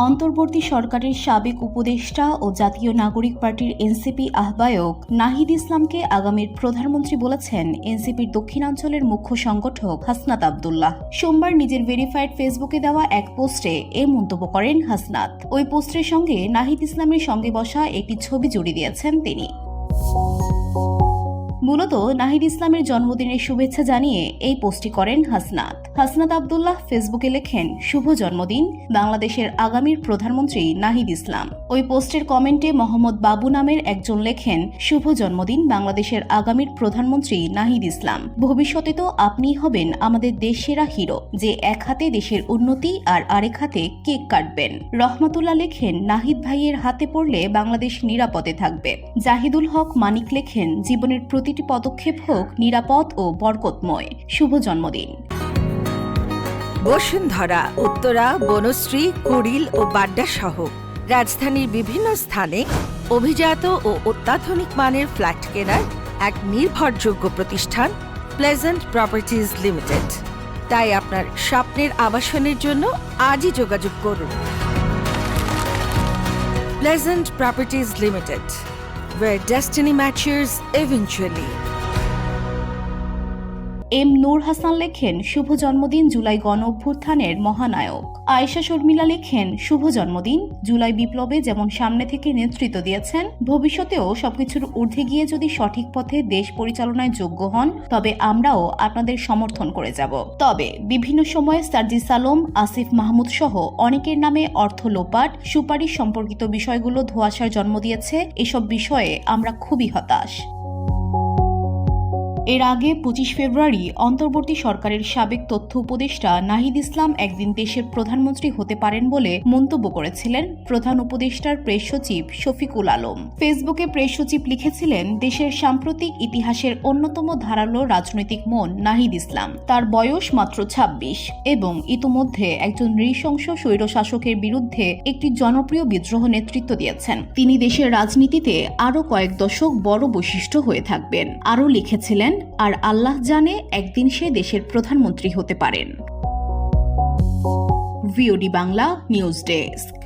অন্তর্বর্তী সরকারের সাবেক উপদেষ্টা ও জাতীয় নাগরিক পার্টির এনসিপি আহ্বায়ক নাহিদ ইসলামকে আগামীর প্রধানমন্ত্রী বলেছেন এনসিপির দক্ষিণাঞ্চলের মুখ্য সংগঠক হাসনাত আব্দুল্লাহ। সোমবার নিজের ভেরিফাইড ফেসবুকে দেওয়া এক পোস্টে এ মন্তব্য করেন হাসনাত। ওই পোস্টের সঙ্গে নাহিদ ইসলামের সঙ্গে বসা একটি ছবি জুড়ে দিয়েছেন তিনি। মূলত নাহিদ ইসলামের জন্মদিনের শুভেচ্ছা জানিয়ে এই পোস্টটি করেন হাসনাত। হাসনাত আব্দুল্লাহ ফেসবুকে লেখেন, শুভ জন্মদিন বাংলাদেশের আগামীর প্রধানমন্ত্রী নাহিদ ইসলাম। ওই পোস্টের কমেন্টে মোহাম্মদ বাবু নামের একজন লেখেন, শুভ জন্মদিন বাংলাদেশের আগামীর প্রধানমন্ত্রী নাহিদ ইসলাম। ভবিষ্যতে তো আপনিই হবেন আমাদের দেশ সেরা হিরো, যে এক হাতে দেশের উন্নতি আর আরেক হাতে কেক কাটবেন। রহমাতুল্লাহ লেখেন, নাহিদ ভাইয়ের হাতে পড়লে বাংলাদেশ নিরাপদে থাকবে। জাহিদুল হক মানিক লেখেন, জীবনের প্রতিটি পদক্ষেপ হোক নিরাপদ ও বরকতময়। শুভ জন্মদিন। বসুন্ধরা, উত্তরা, বনশ্রী, কুড়িল ও বাড্ডা সহ রাজধানীর বিভিন্ন স্থানে অভিজাত ও অত্যাধুনিক মানের ফ্ল্যাট কেনার এক নির্ভরযোগ্য প্রতিষ্ঠান প্লেজেন্ট প্রপার্টিজ লিমিটেড। তাই আপনার স্বপ্নের আবাসনের জন্য আজই যোগাযোগ করুন। Pleasant properties limited, where destiny matures eventually. M Nur Hasan লেখেন, শুভ জন্মদিন জুলাই গণ অভ্যুত্থানের মহানায়ক। আয়েশা শর্মিলা লেখেন, শুভ জন্মদিন। জুলাই বিপ্লবে যেমন সামনে থেকে নেতৃত্ব দিয়েছেন, ভবিষ্যতেও সবকিছুর ঊর্ধ্বে গিয়ে যদি সঠিক পথে দেশ পরিচালনায় যোগ্য হন, তবে আমরাও আপনাদের সমর্থন করে যাব। তবে বিভিন্ন সময়ে সার্জিস আলম, আসিফ মাহমুদ সহ অনেকের নামে অর্থ লোপাট, সুপারিশ সম্পর্কিত বিষয়গুলো ধোঁয়াশার জন্ম দিয়েছে। এসব বিষয়ে আমরা খুবই হতাশ। এর আগে 25 ফেব্রুয়ারি অন্তর্বর্তী সরকারের সাবেক তথ্য উপদেষ্টা নাহিদ ইসলাম একদিন দেশের প্রধানমন্ত্রী হতে পারেন বলে মন্তব্য করেছিলেন প্রধান উপদেষ্টার প্রেস সচিব শফিকুল আলম। ফেসবুকে প্রেস সচিব লিখেছিলেন, দেশের সাম্প্রতিক ইতিহাসের অন্যতম ধারালো রাজনৈতিক মন নাহিদ ইসলাম। তার বয়স মাত্র 26 এবং ইতোমধ্যে একজন নৃশংস স্বৈরশাসকের বিরুদ্ধে একটি জনপ্রিয় বিদ্রোহ নেতৃত্ব দিয়েছেন। তিনি দেশের রাজনীতিতে আরও কয়েক দশক বড় বৈশিষ্ট্য হয়ে থাকবেন। আরও লিখেছিলেন, আর আল্লাহ জানে একদিন সে দেশের প্রধানমন্ত্রী হতে পারেন। VOD Bangla news desk.